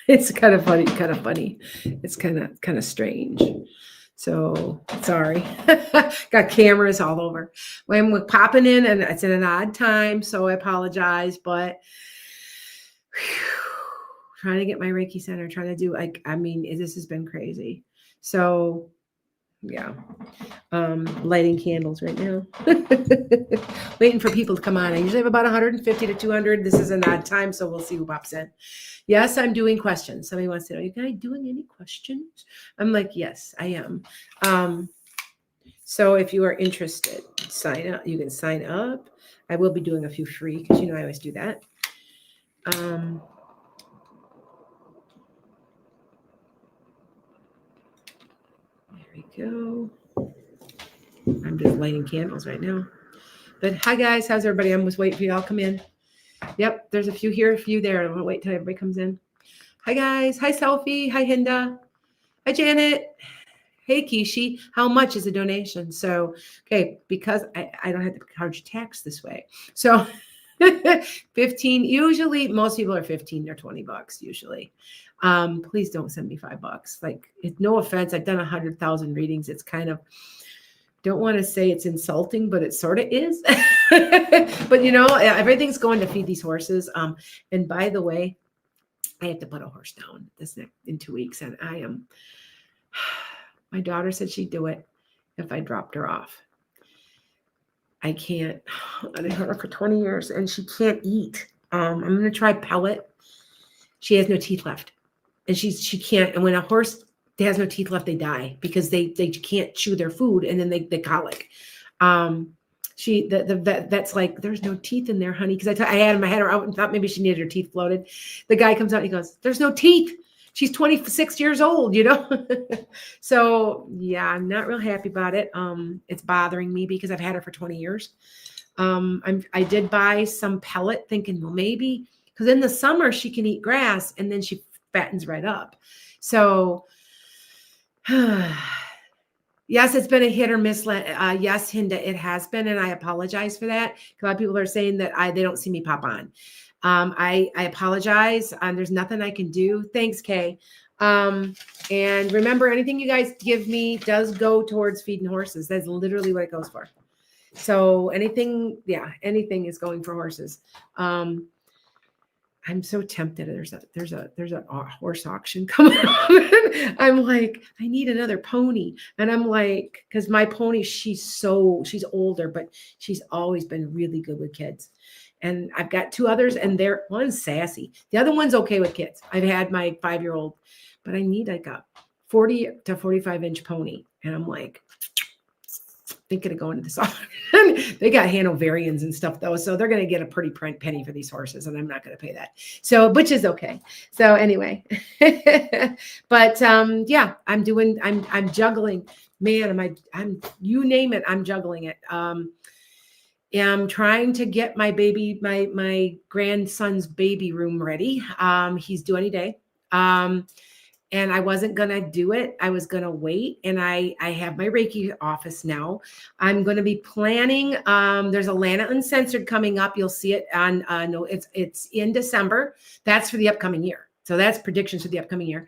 It's kind of funny, kind of funny. It's kind of strange. So sorry. Got cameras all over. When we're popping in and it's at an odd time, so I apologize, but trying to get my Reiki center, trying to do this has been crazy. So yeah. Lighting candles right now. Waiting for people to come on. I usually have about 150 to 200. This is an odd time, so we'll see who pops in. Yes, I'm doing questions. Somebody wants to know, are you guys doing any questions? I'm like, yes, I am. So if you are interested, sign up. You can sign up. I will be doing a few free because I always do that. There we go. I'm just lighting candles right now. But hi guys, how's everybody? I'm just waiting for y'all to come in. Yep, there's a few here, a few there. I'm gonna wait till everybody comes in. Hi guys. Hi Selfie. Hi Hinda. Hi Janet. Hey Kishi. How much is a donation? So, okay, because I don't have to charge tax this way. So 15, usually most people are 15 or 20 bucks usually. Please don't send me $5. Like, no offense, I've done 100,000 readings. It's kind of, don't want to say it's insulting, but it sort of is. But everything's going to feed these horses. And by the way, I have to put a horse down in 2 weeks, and my daughter said she'd do it if I dropped her off. I can't. I've had her for 20 years, and she can't eat. I'm going to try pellet. She has no teeth left, and she can't. And when a horse has no teeth left, they die because they can't chew their food, and then they colic. The vet's like, there's no teeth in there, honey. Because I had her out and thought maybe she needed her teeth floated. The guy comes out and he goes, there's no teeth. She's 26 years old, So yeah, I'm not real happy about it. It's bothering me because I've had her for 20 years. I did buy some pellet thinking, well, maybe because in the summer she can eat grass and then she fattens right up. So yes, it's been a hit or miss. Yes, Hinda, it has been, and I apologize for that. A lot of people are saying that they don't see me pop on. I apologize. There's nothing I can do. Thanks, Kay. And remember, anything you guys give me does go towards feeding horses. That's literally what it goes for. So anything is going for horses. I'm so tempted. There's a horse auction coming up. I'm like, I need another pony. And I'm like, because my pony, she's older, but she's always been really good with kids. And I've got two others, and one's sassy. The other one's okay with kids. I've had my 5-year-old, but I need like a 40 to 45 inch pony. And I'm like, thinking of going to this auction. They got Hanoverians and stuff though, so they're going to get a pretty penny for these horses, and I'm not going to pay that. So, which is okay. So anyway, but yeah, I'm juggling. Man, you name it, I'm juggling it. I'm trying to get my grandson's baby room ready. He's due any day. And I wasn't going to do it. I was going to wait. And I have my Reiki office now. I'm going to be planning. There's a Lana Uncensored coming up. You'll see it on, it's in December. That's for the upcoming year. So that's predictions for the upcoming year.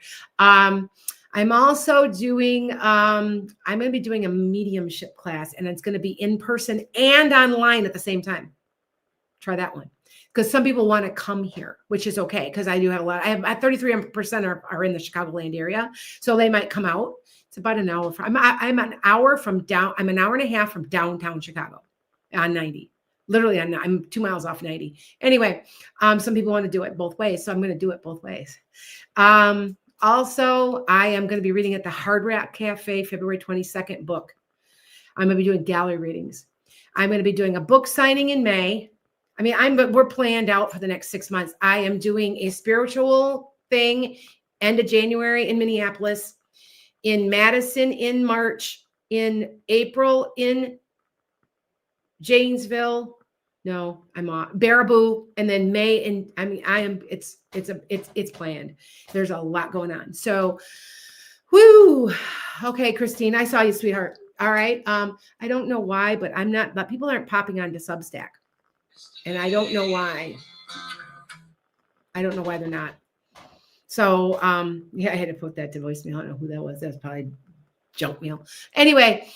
I'm also doing, I'm going to be doing a mediumship class, and it's going to be in person and online at the same time. Try that one. Because some people want to come here, which is okay. Because I do have a lot. I have 33% are in the Chicagoland area, so they might come out. It's about an hour from. I'm an hour from down. I'm an hour and a half from downtown Chicago, on 90. Literally, I'm 2 miles off 90. Anyway, some people want to do it both ways, so I'm going to do it both ways. Also, I am going to be reading at the Hard Rock Cafe, February 22nd book. I'm going to be doing gallery readings. I'm going to be doing a book signing in May. I mean, we're planned out for the next 6 months. I am doing a spiritual thing end of January in Minneapolis, in Madison in March, in April in Janesville. No, I'm on Baraboo, and then May. And I mean, it's planned. There's a lot going on. So, whoo. Okay, Christine, I saw you, sweetheart. All right. I don't know why, but people aren't popping onto Substack. And I don't know why. I don't know why they're not. So, yeah, I had to put that to voicemail. I don't know who that was. That's probably junk mail. Anyway,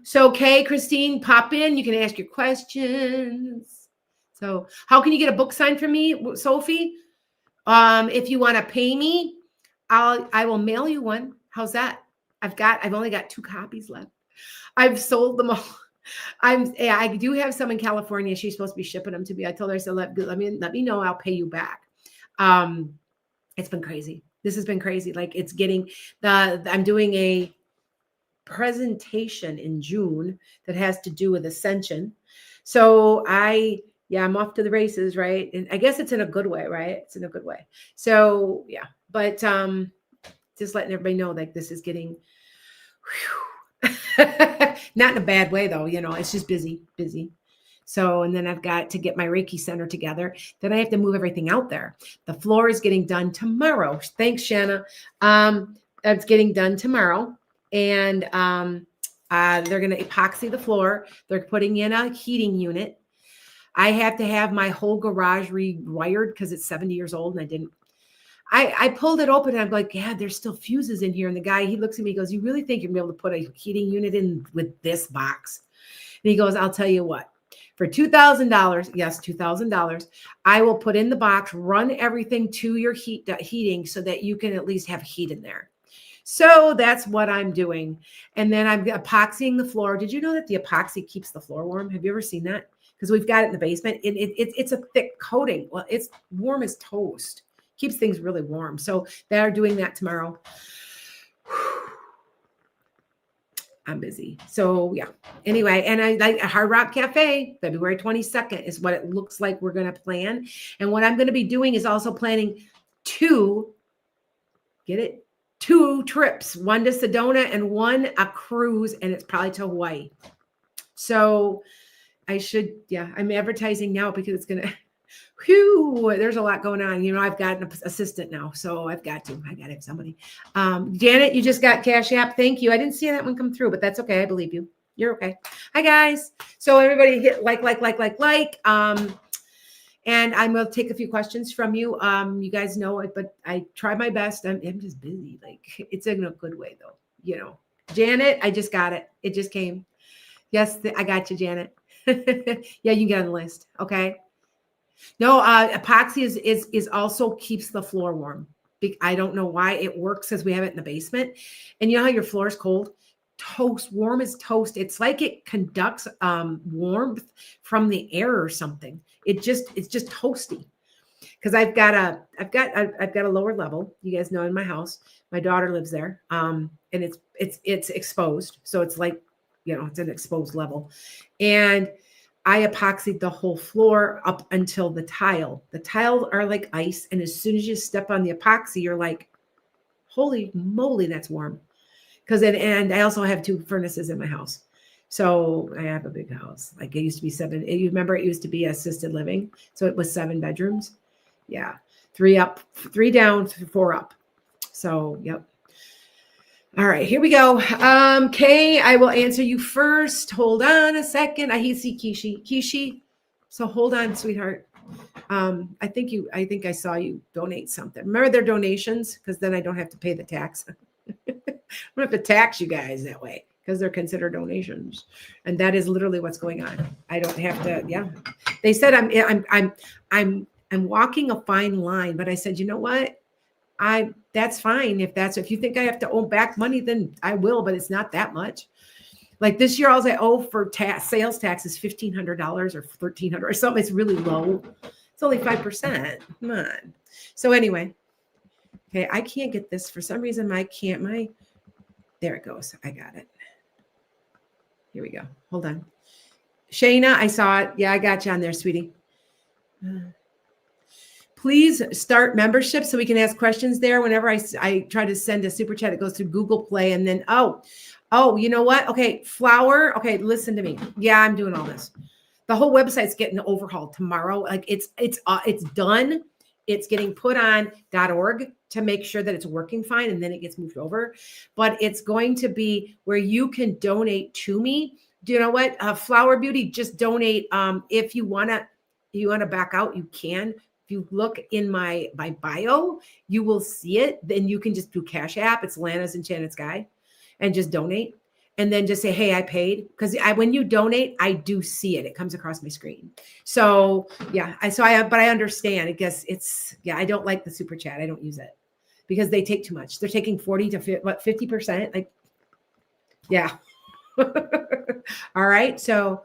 so Kay, Christine, pop in. You can ask your questions. So, how can you get a book signed from me, Sophie? If you want to pay me, I will mail you one. How's that? I've only got 2 copies left. I've sold them all. I do have some in California. She's supposed to be shipping them to me. I told her, I said, let me know. I'll pay you back. It's been crazy. This has been crazy. Like it's getting I'm doing a presentation in June that has to do with ascension. So I'm off to the races, right? And I guess it's in a good way, right? It's in a good way. So yeah, but just letting everybody know like this is getting not in a bad way though, it's just busy. So, and then I've got to get my Reiki center together. Then I have to move everything out there. The floor is getting done tomorrow. Thanks, Shanna. It's getting done tomorrow. And they're going to epoxy the floor. They're putting in a heating unit. I have to have my whole garage rewired because it's 70 years old and I pulled it open and I'm like, yeah, there's still fuses in here. And the guy, he looks at me, he goes, you really think you're going to be able to put a heating unit in with this box? And he goes, I'll tell you what. For $2,000, yes, $2,000, I will put in the box, run everything to your heating so that you can at least have heat in there. So that's what I'm doing. And then I'm epoxying the floor. Did you know that the epoxy keeps the floor warm? Have you ever seen that? Because we've got it in the basement. It's a thick coating. Well, it's warm as toast. Keeps things really warm. So they're doing that tomorrow. I'm busy. So yeah. Anyway, and I like Hard Rock Cafe, February 22nd is what it looks like we're going to plan. And what I'm going to be doing is also planning 2 trips, one to Sedona and one a cruise, and it's probably to Hawaii. So I'm advertising now because it's going to, there's a lot going on. I've got an assistant now, so I've got to have somebody. Janet, you just got Cashapp. Thank you. I didn't see that one come through, but that's okay. I believe you. You're okay. Hi guys. So everybody hit like. And I'm going to take a few questions from you. You guys know it, but I try my best. I'm just busy. Like it's in a good way though. Janet, I just got it. It just came. Yes, I got you, Janet. Yeah, you get on the list. Okay. No, epoxy is also keeps the floor warm. I don't know why it works because we have it in the basement. And you know how your floor is cold? Toast, warm as toast. It's like it conducts warmth from the air or something. It's just toasty. Because I've got a lower level. You guys know in my house, my daughter lives there. And it's exposed. So it's like, it's an exposed level. And I epoxied the whole floor up until the tile. The tiles are like ice. And as soon as you step on the epoxy, you're like, holy moly, that's warm. And I also have 2 furnaces in my house. So I have a big house. Like it used to be 7. You remember it used to be assisted living. So it was 7 bedrooms. Yeah. 3 up, 3 down, 4 up. So, yep. All right, here we go. Kay, I will answer you first. Hold on a second. I see Kishi. So hold on, sweetheart. I think I saw you donate something. Remember their donations? Because then I don't have to pay the tax. I don't have to tax you guys that way because they're considered donations. And that is literally what's going on. I don't have to, yeah. They said I'm walking a fine line, but I said, you know what? That's fine. If you think I have to owe back money, then I will, but it's not that much. Like this year, all I owe for sales tax is $1,500 or $1,300 or something. It's really low. It's only 5%. Come on. So anyway, okay, I can't get this for some reason. There it goes. I got it. Here we go. Hold on. Shayna, I saw it. Yeah, I got you on there, sweetie. Please start membership so we can ask questions there. Whenever I try to send a super chat, it goes through Google Play. And then, oh, you know what? Okay, Flower. Okay, listen to me. Yeah, I'm doing all this. The whole website's getting overhauled tomorrow. Like it's done. It's getting put on .org to make sure that it's working fine, and then it gets moved over. But it's going to be where you can donate to me. Do you know what? Flower Beauty, just donate. If you wanna back out, you can. If you look in my bio, you will see it. Then you can just do Cash App. It's Lana's Enchanted Sky, and just donate. And then just say, hey, I paid. Because when you donate, I do see it. It comes across my screen. So yeah, but I understand. I guess I don't like the super chat. I don't use it because they take too much. They're taking 40 to 50%. Like, yeah. All right. So,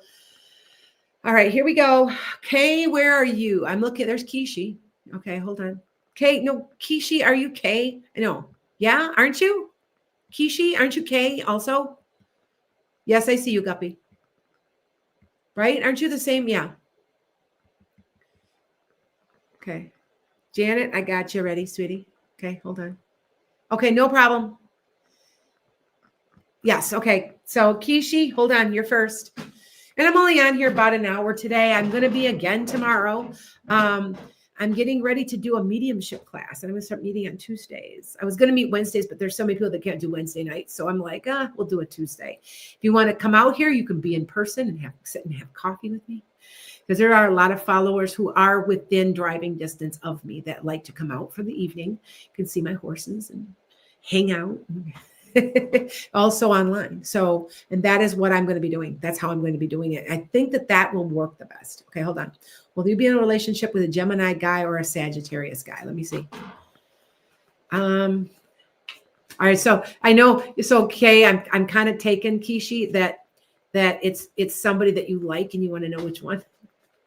all right, here we go. Kay, where are you? I'm looking. There's Kishi. Okay, hold on. Kay, no, Kishi, are you Kay? No. Yeah, aren't you? Kishi, aren't you Kay also? Yes, I see you, Guppy. Right? Aren't you the same? Yeah. Okay. Janet, I got you ready, sweetie. Okay, hold on. Okay, no problem. Yes, okay. So Kishi, hold on, you're first. And I'm only on here about an hour today. I'm going to be again tomorrow. I'm getting ready to do a mediumship class, and I'm going to start meeting on Tuesdays. I was going to meet Wednesdays, but there's so many people that can't do Wednesday nights. So I'm like, we'll do a Tuesday. If you want to come out here, you can be in person and sit and have coffee with me. Because there are a lot of followers who are within driving distance of me that like to come out for the evening. You can see my horses and hang out. Also online. So, and that is what I'm going to be doing. That's how I'm going to be doing it. I think that will work the best. Okay, hold on. Will you be in a relationship with a Gemini guy or a Sagittarius guy? Let me see. All right. So I know it's okay. I'm kind of taking Kishi that it's somebody that you like and you want to know which one.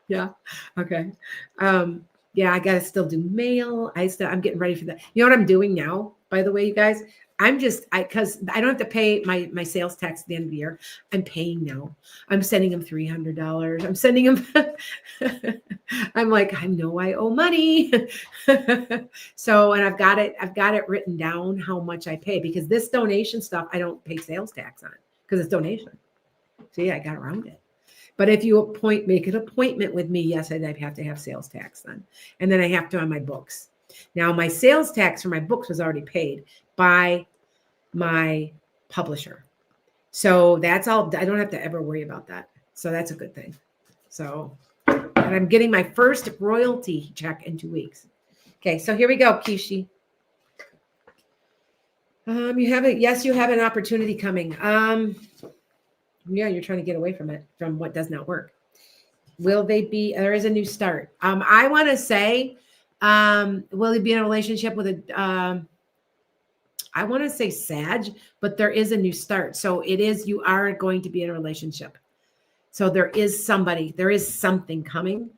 Yeah. Okay. Yeah, I gotta still do mail. I'm getting ready for that. You know what I'm doing now, by the way, you guys? Because I don't have to pay my sales tax at the end of the year. I'm paying now. I'm sending them $300. I'm sending them. I'm like, I know I owe money. So, and I've got it written down how much I pay, because this donation stuff, I don't pay sales tax on because it's donation. So yeah, I got around it. But if you make an appointment with me, yes, I'd have to have sales tax then. And then I have to on my books. Now, my sales tax for my books was already paid by my publisher. So that's all. I don't have to ever worry about that. So that's a good thing. So, and I'm getting my first royalty check in 2 weeks. Okay, so here we go, Kishi. You have an opportunity coming. Yeah, you're trying to get away from what does not work. There is a new start. I want to say, will he be in a relationship with I want to say Sag, but there is a new start. So you are going to be in a relationship. So there is something coming,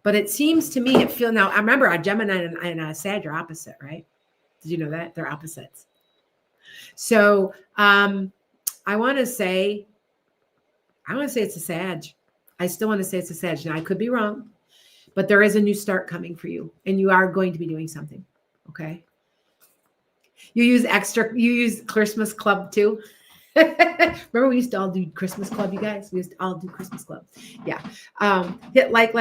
but it seems to me, now, I remember a Gemini and a Sag are opposite, right? Did you know that? They're opposites. So, I want to say it's a Sag. I still want to say it's a Sag. Now, I could be wrong, but there is a new start coming for you, and you are going to be doing something. Okay. You use Christmas Club too. Remember we used to all do Christmas Club, you guys? We used to all do Christmas Club. Yeah. Hit like.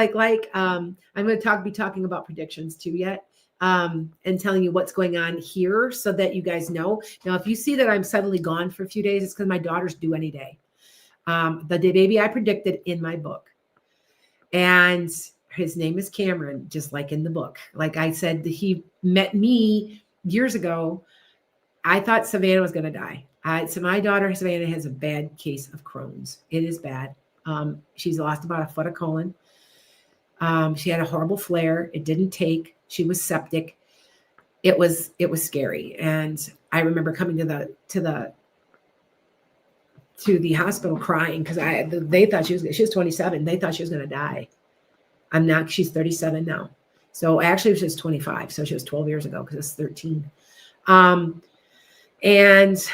I'm going to be talking about predictions too yet. And telling you what's going on here so that you guys know. Now, if you see that I'm suddenly gone for a few days, it's because my daughter's due any day. The day baby I predicted in my book. And his name is Cameron, just like in the book. Like I said, he met me years ago. I thought Savannah was going to die. So my daughter, Savannah, has a bad case of Crohn's. It is bad. She's lost about a foot of colon. She had a horrible flare. It didn't take. She was septic. It was scary. And I remember coming to the hospital crying because they thought she was 27. They thought she was going to die. She's 37 now. So actually she was 25. So she was 12 years ago because it's 13. And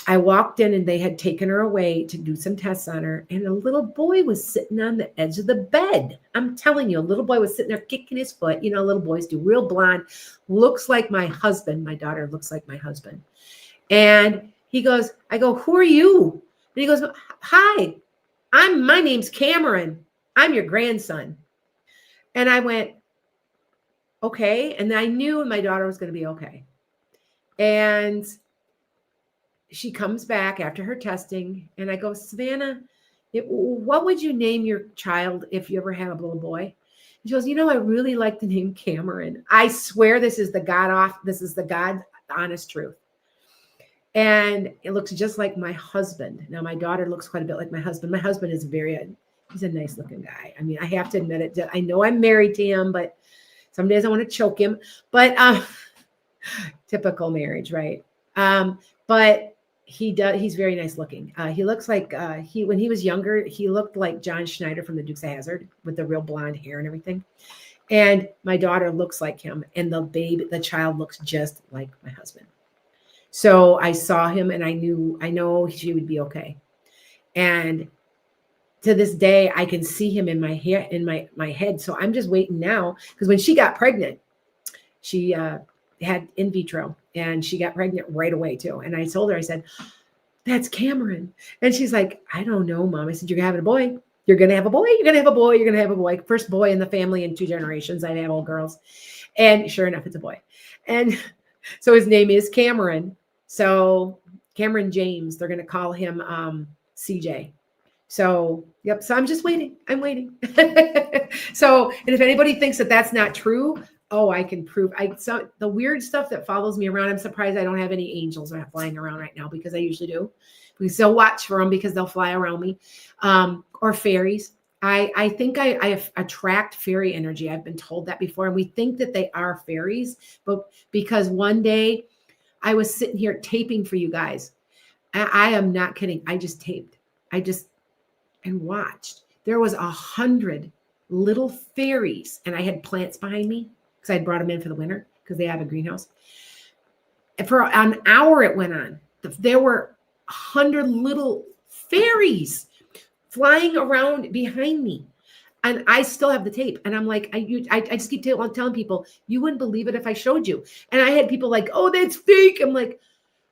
I walked in and they had taken her away to do some tests on her. And a little boy was sitting on the edge of the bed. I'm telling you, a little boy was sitting there kicking his foot. You know, little boys do, real blonde, looks like my husband. My daughter looks like my husband. And I go, who are you? And he goes, hi, my name's Cameron. I'm your grandson. And I went, okay. And I knew my daughter was going to be okay. And she comes back after her testing, and I go, Savannah, what would you name your child if you ever had a little boy? She goes, I really like the name Cameron. I swear this is the God honest truth. And it looks just like my husband. Now, my daughter looks quite a bit like my husband. My husband is he's a nice looking guy. I mean, I have to admit it. I know I'm married to him, but some days I want to choke him. But typical marriage, right? But he's very nice looking. He looks like when he was younger, he looked like John Schneider from the Dukes of Hazzard with the real blonde hair and everything. And my daughter looks like him, and the child looks just like my husband. So I saw him and I know she would be okay. And to this day, I can see him in my hair, in my head. So I'm just waiting now, because when she got pregnant, she had in vitro and she got pregnant right away too. And I told her, I said, that's Cameron. And she's like, I don't know, Mom. I said, you're having a boy. You're going to have a boy. You're going to have a boy. You're going to have a boy. First boy in the family in 2 generations. I'd have all girls. And sure enough, it's a boy. And so his name is Cameron. So Cameron James, they're going to call him CJ. So, yep. So I'm just waiting. I'm waiting. So, and if anybody thinks that that's not true, I can prove. So the weird stuff that follows me around, I'm surprised I don't have any angels flying around right now, because I usually do. We still watch for them because they'll fly around me, or fairies. I think I attract fairy energy. I've been told that before, and we think that they are fairies, but because one day I was sitting here taping for you guys. I am not kidding. I just taped. And watched. There was 100 little fairies, and I had plants behind me because I had brought them in for the winter because they have a greenhouse. And for an hour it went on. There were 100 little fairies flying around behind me. And I still have the tape. And I'm like, I just keep telling people, you wouldn't believe it if I showed you. And I had people like, oh, that's fake. I'm like,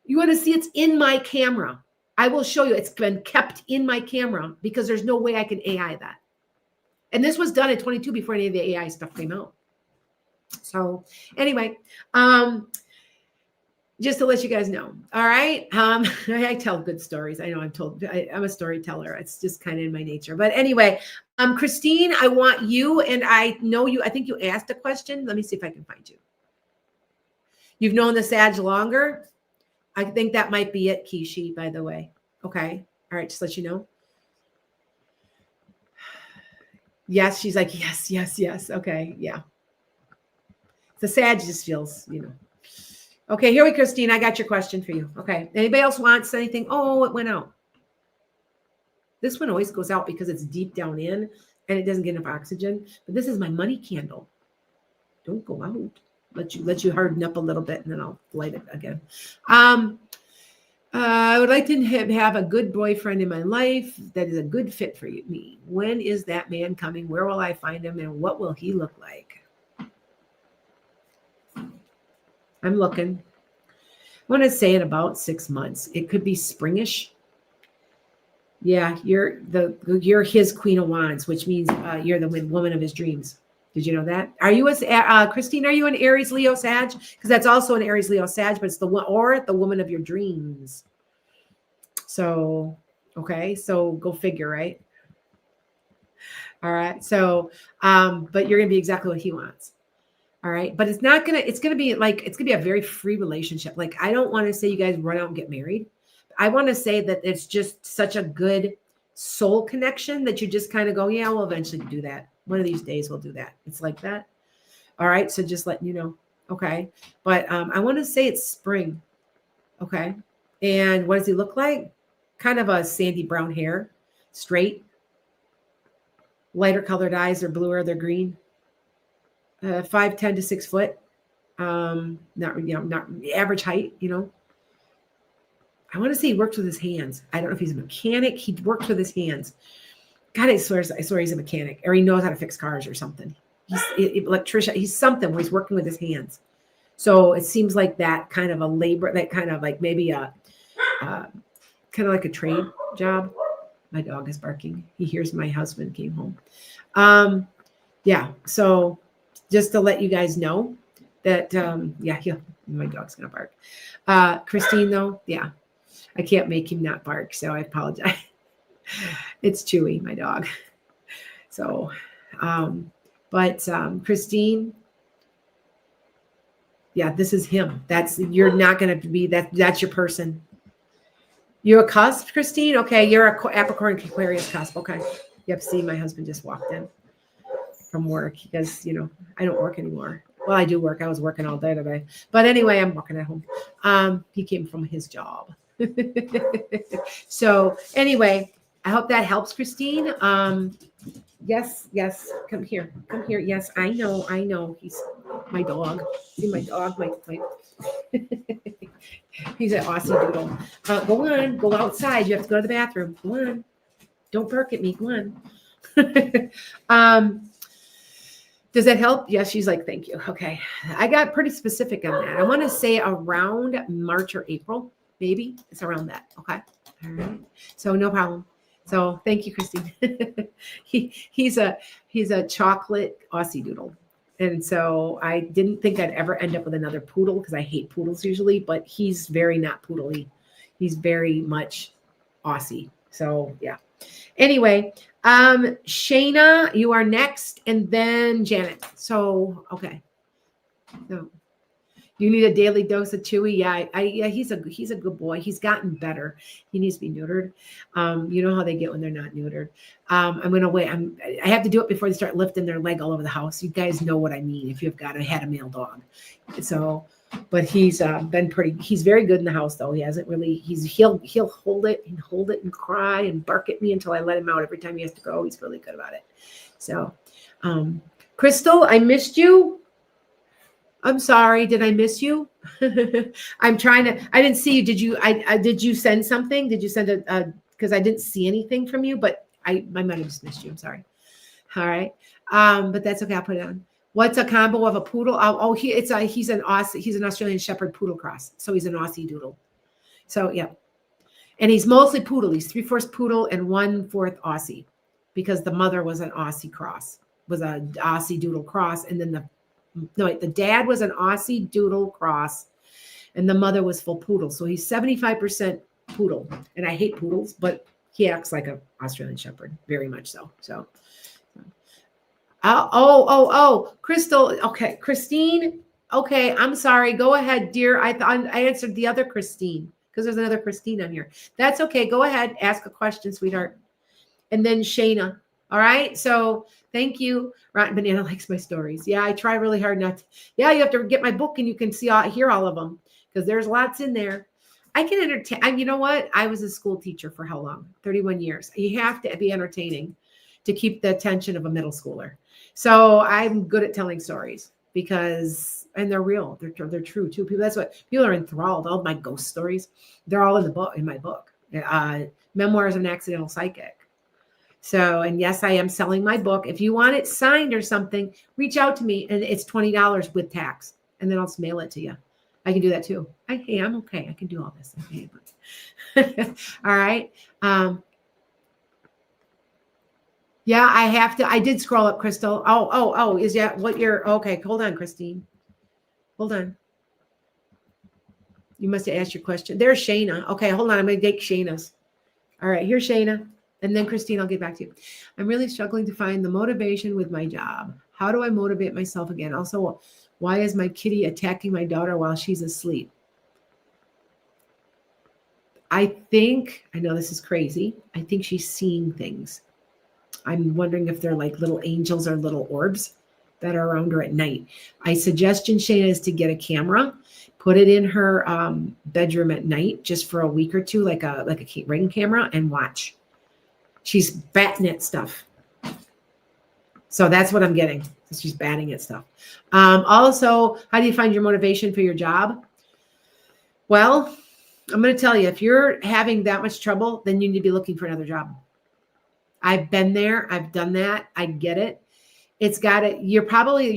you want to see? It's in my camera. I will show you. It's been kept in my camera because there's no way I can AI that. And this was done at 22 before any of the AI stuff came out. So anyway, just to let you guys know. All right. I tell good stories. I know I'm a storyteller. It's just kind of in my nature. But anyway, Christine, I want you, and I know you, I think you asked a question. Let me see if I can find you. You've known the Sag longer? I think that might be it, Kishi, by the way. Okay. All right. Just let you know. Yes. She's like, yes. Okay. Yeah. The Sag just feels, Okay, here we go, Christine. I got your question for you. Okay. Anybody else wants anything? Oh, it went out. This one always goes out because it's deep down in and it doesn't get enough oxygen. But this is my money candle. Don't go out. Let you harden up a little bit, and then I'll light it again. I would like to have a good boyfriend in my life that is a good fit for me. When is that man coming? Where will I find him? And what will he look like? I'm looking. I want to say in about 6 months. It could be springish. Yeah, you're his Queen of Wands, which means you're the woman of his dreams. Did you know that? Are you Christine? Are you an Aries Leo Sag? Because that's also an Aries Leo Sag, but it's the woman of your dreams. So okay, so go figure, right? All right. So, but you're gonna be exactly what he wants. All right. But it's gonna be a very free relationship. Like, I don't want to say you guys run out and get married. I want to say that it's just such a good soul connection that you just kind of go, yeah, we'll eventually do that. One of these days we'll do that. It's like that. All right. So just letting you know. Okay. But I want to say it's spring. Okay. And what does he look like? Kind of a sandy brown hair, straight, lighter colored eyes. They're blue or they're green. 5'10" to 6 foot. Not average height, I want to say he works with his hands. I don't know if he's a mechanic. He works with his hands. God, I swear he's a mechanic, or he knows how to fix cars or something. He's electrician. He's something where he's working with his hands. So it seems like that kind of a labor, that kind of like maybe kind of like a trade job. My dog is barking. He hears my husband came home. Yeah. So just to let you guys know that, my dog's going to bark. Christine, though, yeah, I can't make him not bark. So I apologize. It's Chewy, my dog. So, But Christine, yeah, this is him. You're not going to be that. That's your person. You're a cusp, Christine. Okay, you're a Capricorn Aquarius cusp. Okay. Yep. See, my husband just walked in from work because I don't work anymore. Well, I do work. I was working all day today, but anyway, I'm working at home. He came from his job. So anyway, I hope that helps, Christine. Yes, come here. Yes, I know. He's my dog. See my dog, my he's an Aussie doodle. Go on, go outside. You have to go to the bathroom. Go on. Don't bark at me. Go on. Does that help? Yes, she's like, thank you. Okay. I got pretty specific on that. I want to say around March or April, maybe. It's around that. Okay. All right. So no problem. So thank you, Christine. He's a chocolate Aussie doodle. And so I didn't think I'd ever end up with another poodle because I hate poodles usually, but he's very not poodle-y. He's very much Aussie. So yeah. Anyway, Shayna, you are next, and then Janet. So okay. So you need a daily dose of Chewy. Yeah, he's a good boy. He's gotten better. He needs to be neutered. You know how they get when they're not neutered. I'm gonna wait. I have to do it before they start lifting their leg all over the house. You guys know what I mean if you've had a male dog. So, but he's been pretty. He's very good in the house though. He hasn't really. He'll hold it and cry and bark at me until I let him out. Every time he has to go, he's really good about it. So, Crystal, I missed you. I'm sorry. Did I miss you? I'm trying to. I didn't see you. Did you? Did you send something? Did you send because I didn't see anything from you, but I might have just missed you. I'm sorry. All right. But that's okay. I'll put it on. What's a combo of a poodle? He's an Australian Shepherd poodle cross. So he's an Aussie doodle. So yeah. And he's mostly poodle. He's 3/4 poodle and 1/4 Aussie because the mother was an Aussie cross, was a Aussie doodle cross. And then the dad was an Aussie doodle cross and the mother was full poodle. So he's 75% poodle. And I hate poodles, but he acts like an Australian Shepherd, very much so. So, Crystal. Okay, Christine. Okay, I'm sorry. Go ahead, dear. I answered the other Christine because there's another Christine on here. That's okay. Go ahead. Ask a question, sweetheart. And then Shayna. All right. So thank you. Rotten Banana likes my stories. Yeah, I try really hard not to. Yeah, you have to get my book and you can hear all of them because there's lots in there. I can entertain. You know what? I was a school teacher for how long? 31 years. You have to be entertaining to keep the attention of a middle schooler. So I'm good at telling stories and they're real. They're true too. People are enthralled. All of my ghost stories, they're all in my book. Memoirs of an Accidental Psychic. So, and yes, I am selling my book. If you want it signed or something, reach out to me and it's $20 with tax. And then I'll just mail it to you. I can do that too. Hey, I'm okay. I can do all this. Okay. All right. Yeah, I have to. I did scroll up, Crystal. Oh, is that what you're okay? Hold on, Christine. Hold on. You must have asked your question. There's Shayna. Okay, hold on. I'm going to take Shayna's. All right, here's Shayna. And then Christine, I'll get back to you. I'm really struggling to find the motivation with my job. How do I motivate myself again? Also, why is my kitty attacking my daughter while she's asleep? I know this is crazy. I think she's seeing things. I'm wondering if they're like little angels or little orbs that are around her at night. My suggestion, Shayna, is to get a camera, put it in her bedroom at night just for a week or two, like a Ring camera, and watch. She's batting at stuff. So that's what I'm getting. She's batting at stuff. Also, how do you find your motivation for your job? Well, I'm going to tell you, if you're having that much trouble, then you need to be looking for another job. I've been there. I've done that. I get it. It's got it. You're probably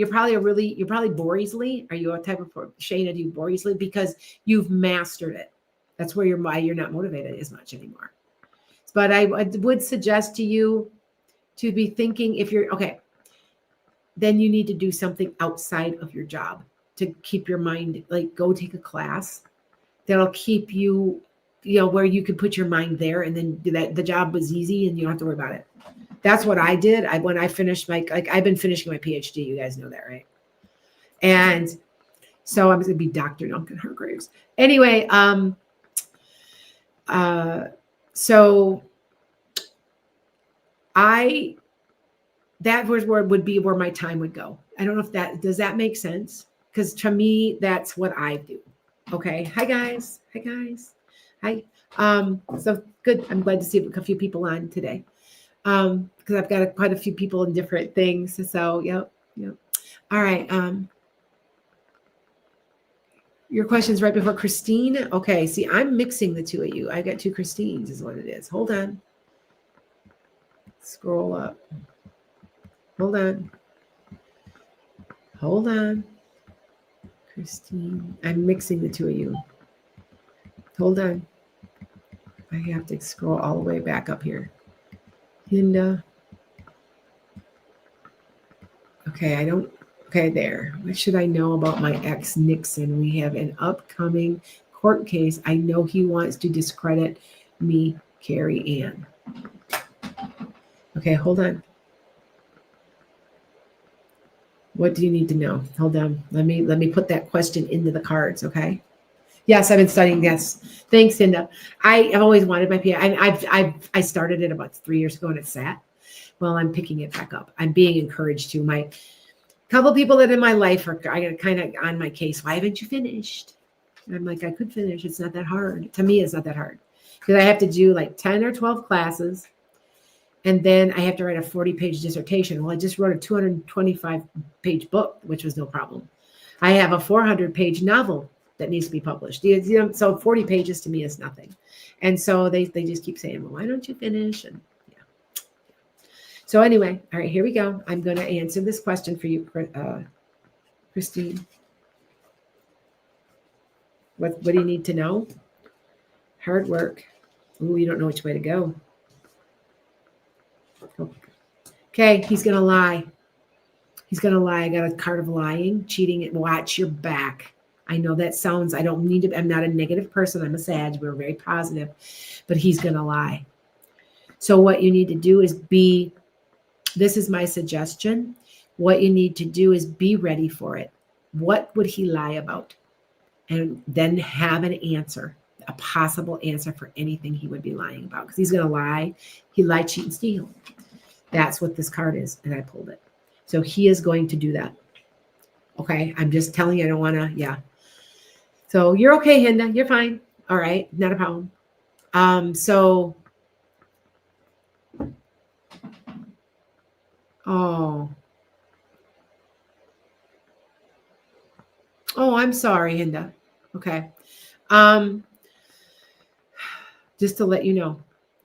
bore easily. Are you a type of Shayna? Do you bore easily because you've mastered it? That's where you're not motivated as much anymore. But I would suggest to you to be thinking if you're okay, then you need to do something outside of your job to keep your mind, like go take a class that'll keep you, where you can put your mind there and then the job was easy and you don't have to worry about it. That's what I did. When I finished I've been finishing my PhD. You guys know that, right? And so I'm going to be Dr. Duncan Hargraves. Anyway, so that was where would be where my time would go. I don't know if does that make sense? Because to me, that's what I do. Okay. Hi guys. Hi. So good. I'm glad to see a few people on today. Because I've got quite a few people in different things. So yep. All right. Your question's right before Christine. Okay. See, I'm mixing the two of you. I got two Christines is what it is. Hold on. Scroll up. Hold on. Christine. I'm mixing the two of you. Hold on. I have to scroll all the way back up here. Linda. Okay, okay, there. What should I know about my ex Nixon? We have an upcoming court case. I know he wants to discredit me, Carrie Ann. Okay, hold on. What do you need to know? Hold on. Let me put that question into the cards, okay? Yes, I've been studying. Yes, thanks, Linda. I've always wanted my PhD. I started it about 3 years ago, and it sat. Well, I'm picking it back up. I'm being encouraged to. My couple people that in my life are kind of on my case. Why haven't you finished? And I'm like, I could finish. It's not that hard. To me, it's not that hard because I have to do like 10 or 12 classes. And then I have to write a 40-page dissertation. Well, I just wrote a 225-page book, which was no problem. I have a 400-page novel that needs to be published. So 40 pages to me is nothing. And so they just keep saying, well, why don't you finish? And yeah. So anyway, all right, here we go. I'm going to answer this question for you, Christine. What do you need to know? Hard work. Ooh, you don't know which way to go. Okay, he's going to lie. I got a card of lying, cheating. Watch your back. I know that sounds, I'm not a negative person. I'm a Sag. We're very positive, but he's going to lie. So what you need to do is this is my suggestion. What you need to do is be ready for it. What would he lie about? And then have an answer, a possible answer for anything he would be lying about. Because he's going to lie. He lied, cheat, and steal. That's what this card is. And I pulled it. So he is going to do that. Okay. I'm just telling you, I don't want to, yeah. So you're okay, Hinda. You're fine. All right. Not a problem. Oh, I'm sorry, Hinda. Okay. Just to let you know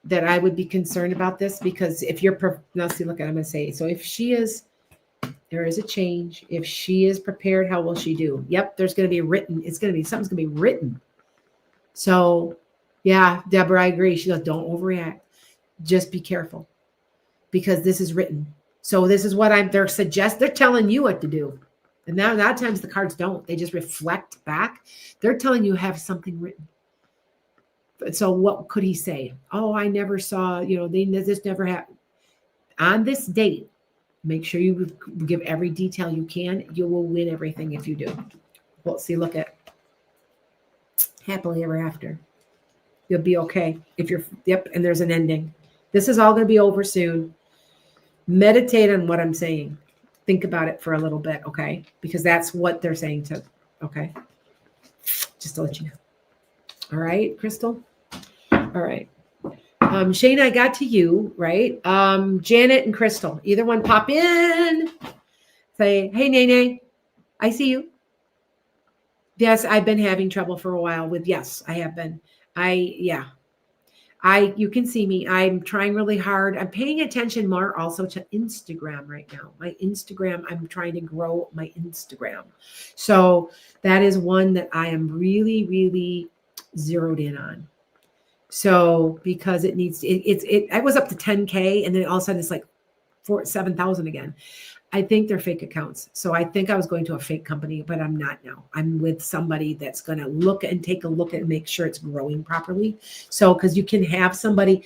that I would be concerned about this because if you're, now see, look, I'm going to say, so if there is a change. If she is prepared, how will she do? Yep. There's going to be something's going to be written. So yeah, Deborah, I agree. She goes, don't overreact. Just be careful because this is written. So this is what they're telling you what to do. And now a lot of times the cards don't, they just reflect back. They're telling you have something written. So what could he say? Oh, I never saw, this never happened. On this date, make sure you give every detail you can. You will win everything if you do. Well, see, look at happily ever after. You'll be okay. And there's an ending. This is all going to be over soon. Meditate on what I'm saying. Think about it for a little bit, okay? Because that's what they're saying to, okay? Just to let you know. All right, Crystal? All right. Shane, I got to you, right? Janet and Crystal, either one pop in. Say, hey, Nene, I see you. Yes, I've been having trouble for a while yes, I have been. You can see me. I'm trying really hard. I'm paying attention more also to Instagram right now. My Instagram, I'm trying to grow my Instagram. So that is one that I am really, really zeroed in on. So because it needs, I was up to 10K and then all of a sudden it's like 7,000 again. I think they're fake accounts. So I think I was going to a fake company, but I'm not now. I'm with somebody that's going to take a look and make sure it's growing properly. So, because you can have somebody,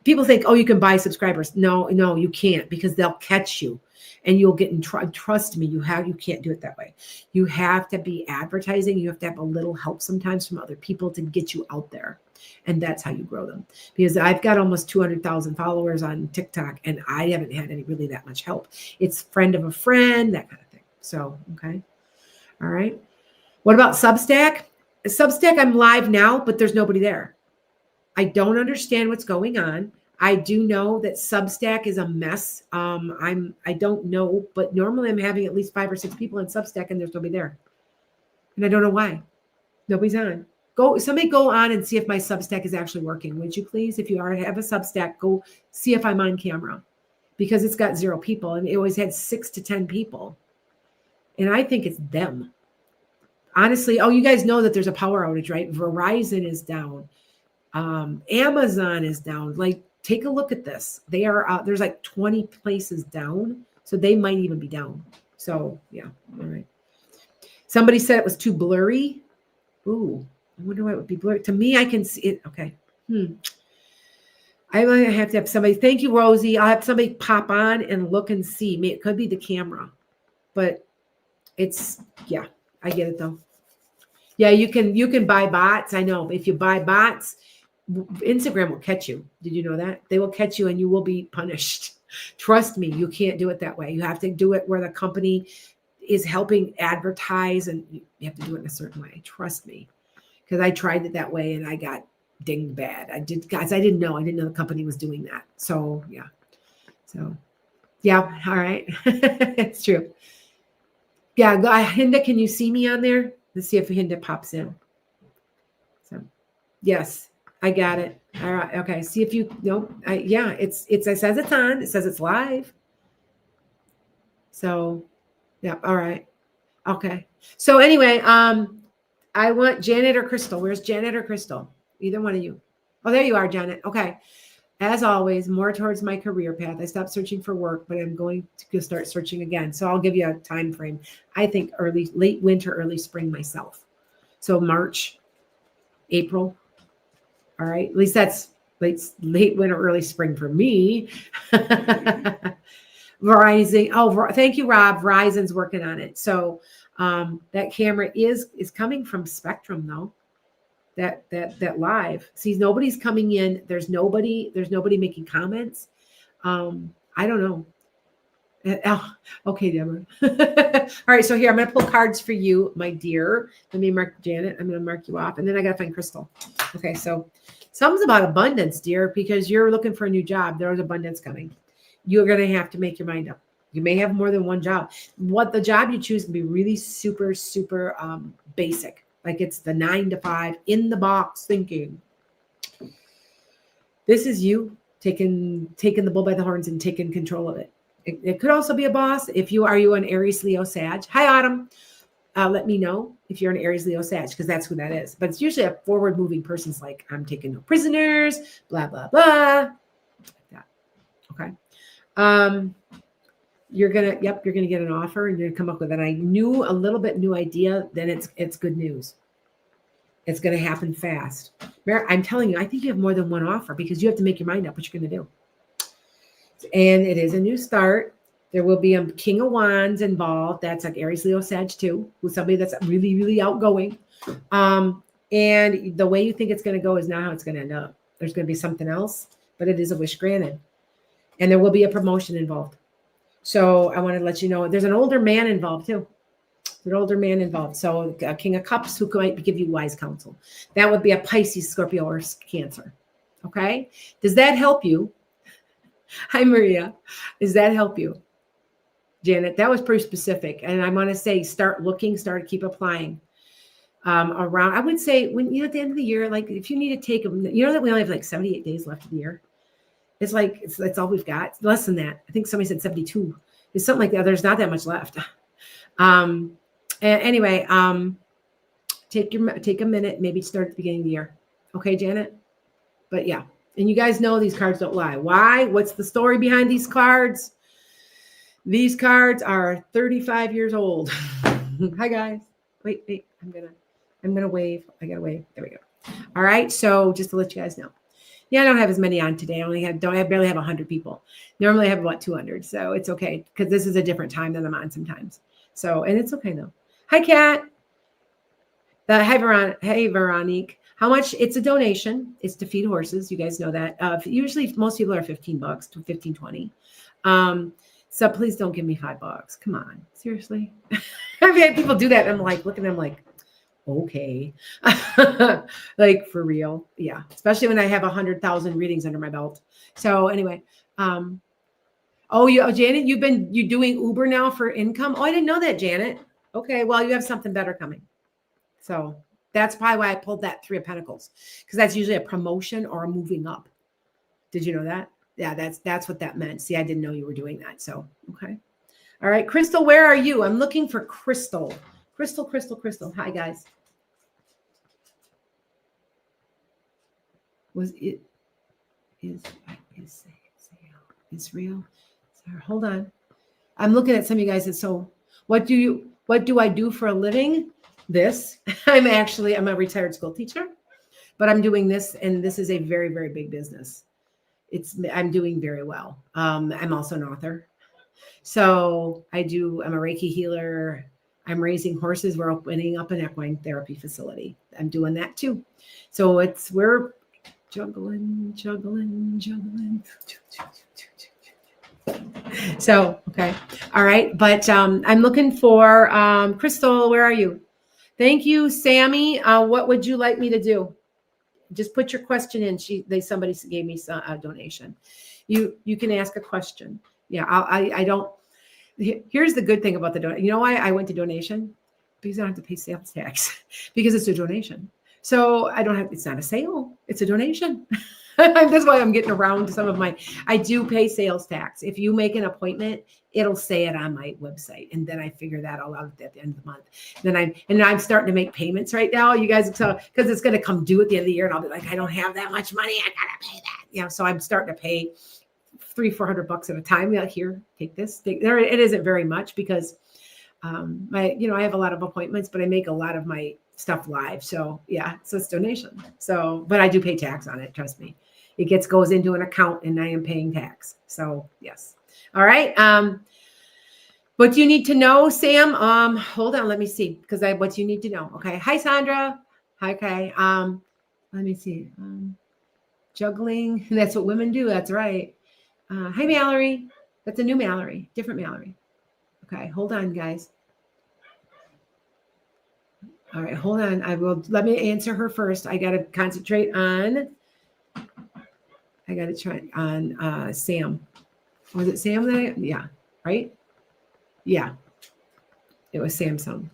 people think, oh, you can buy subscribers. No, you can't, because they'll catch you and you'll get in trouble. Trust me, you can't do it that way. You have to be advertising. You have to have a little help sometimes from other people to get you out there. And that's how you grow them. Because I've got almost 200,000 followers on TikTok, and I haven't had any really that much help. It's friend of a friend, that kind of thing. So, okay. All right. What about Substack? Substack, I'm live now, but there's nobody there. I don't understand what's going on. I do know that Substack is a mess. I don't know, but normally I'm having at least 5 or 6 people in Substack, and there's nobody there. And I don't know why. Nobody's on. Somebody go on and see if my Substack is actually working. Would you please? If you have a Substack, go see if I'm on camera, because it's got 0 people, and it always had 6 to 10 people. And I think it's them. Honestly, you guys know that there's a power outage, right? Verizon is down. Amazon is down. Like, take a look at this. They are there's like 20 places down, so they might even be down. So yeah, all right. Somebody said it was too blurry. Ooh, I wonder why it would be blurry. To me, I can see it. Okay. I might have to have somebody. Thank you, Rosie. I'll have somebody pop on and look and see. It could be the camera, but it's, yeah, I get it though. Yeah, you can buy bots. I know. If you buy bots, Instagram will catch you. Did you know that? They will catch you and you will be punished. Trust me, you can't do it that way. You have to do it where the company is helping advertise, and you have to do it in a certain way. Trust me. Because I tried it that way and I got dinged bad. I didn't know the company was doing that. So yeah. So yeah, all right. It's true. Yeah, Hinda, can you see me on there? Let's see if Hinda pops in. So yes, I got it. All right. Okay. See if you yeah, it says it's on. It says it's live. So yeah, all right. Okay. So anyway, I want Janet or Crystal. Where's Janet or Crystal? Either one of you. Oh, there you are, Janet. Okay. As always, more towards my career path. I stopped searching for work, but I'm going to start searching again. So I'll give you a time frame. I think late winter, early spring myself. So March, April. All right. At least that's late winter, early spring for me. Verizon. Oh, thank you, Rob. Verizon's working on it. So that camera is coming from Spectrum though. That live. See, nobody's coming in. There's nobody making comments. I don't know. Okay, Deborah. All right, so here I'm gonna pull cards for you, my dear. Let me mark Janet. I'm gonna mark you off, and then I gotta find Crystal. Okay, so something's about abundance, dear, because you're looking for a new job. There's abundance coming. You're gonna have to make your mind up. You may have more than one job. What the job you choose can be really super, super basic. Like it's the 9 to 5 in the box thinking. This is you taking the bull by the horns and taking control of it. It could also be a boss. If you are an Aries, Leo, Sag. Hi, Autumn. Let me know if you're an Aries, Leo, Sag, because that's who that is. But it's usually a forward moving person's like, I'm taking no prisoners, blah, blah, blah. Like that. Okay. You're gonna get an offer and you're gonna come up with a new idea, then it's good news. It's gonna happen fast. I'm telling you, I think you have more than one offer because you have to make your mind up what you're gonna do. And it is a new start. There will be a King of Wands involved. That's like Aries, Leo, Sag too, with somebody that's really, really outgoing. And the way you think it's gonna go is not how it's gonna end up. There's gonna be something else, but it is a wish granted. And there will be a promotion involved. So I want to let you know there's an older man involved too. An older man involved. So a King of Cups who might give you wise counsel. That would be a Pisces, Scorpio, or Cancer. Okay. Does that help you? Hi, Maria. Does that help you? Janet, that was pretty specific. And I want to say, keep applying. Around, I would say at the end of the year, like if you need to take them, you know that we only have like 78 days left of the year. It's like, it's all we've got. It's less than that. I think somebody said 72. It's something like that. There's not that much left. Anyway, take a minute, maybe start at the beginning of the year. Okay, Janet? But yeah. And you guys know these cards don't lie. Why? What's the story behind these cards? These cards are 35 years old. Hi, guys. Wait. I'm gonna wave. I gotta wave. There we go. All right. So just to let you guys know. Yeah, I don't have as many on today. I barely have 100 people. Normally I have about 200. So it's okay because this is a different time than I'm on sometimes. So, and it's okay though. Hi, Kat. Hey, Veronique. How much? It's a donation. It's to feed horses. You guys know that. Usually most people are $15 to 15, 20. So please don't give me $5. Come on. Seriously. I've had people do that. And I'm like, looking at them like, okay. Like for real. Yeah. Especially when I have 100,000 readings under my belt. So anyway, Janet, you're doing Uber now for income. Oh, I didn't know that, Janet. Okay. Well, you have something better coming. So that's probably why I pulled that 3 of Pentacles, because that's usually a promotion or a moving up. Did you know that? Yeah, that's what that meant. See, I didn't know you were doing that. So, okay. All right. Crystal, where are you? I'm looking for Crystal. Crystal. Hi, guys. Was it Israel? Sorry, hold on. I'm looking at some of you guys. So what do I do for a living? This. I'm a retired school teacher, but I'm doing this, and this is a very, very big business. I'm doing very well. I'm also an author. So I'm a Reiki healer. I'm raising horses. We're opening up an equine therapy facility. I'm doing that too. So we're juggling. So, okay. All right. But I'm looking for Crystal. Where are you? Thank you, Sammy. What would you like me to do? Just put your question in. Somebody gave me a donation. You can ask a question. Yeah, I don't. Here's the good thing about the donation. You know why I went to donation? Because I don't have to pay sales tax because it's a donation. So it's not a sale. It's a donation. That's why I'm getting around to some of I do pay sales tax. If you make an appointment, it'll say it on my website. And then I figure that all out at the end of the month. Then I'm starting to make payments right now. You guys, because it's going to come due at the end of the year. And I'll be like, I don't have that much money. I got to pay that. So I'm starting to pay $300-400 at a time. Like, here, take this. It isn't very much because I have a lot of appointments, but I make a lot of my stuff live. So yeah, so it's donation. So, but I do pay tax on it. Trust me. It goes into an account and I am paying tax. So yes. All right. What do you need to know, Sam? Hold on. Let me see. Because what you need to know. Okay. Hi, Sandra. Hi. Okay. Let me see. Juggling. That's what women do. That's right. Hi, Mallory. That's a new Mallory. Different Mallory. Okay. Hold on, guys. All right. Hold on. Let me answer her first. I got to concentrate on. I got to try on Sam. Was it Sam? Yeah. Right? Yeah. It was Samsung.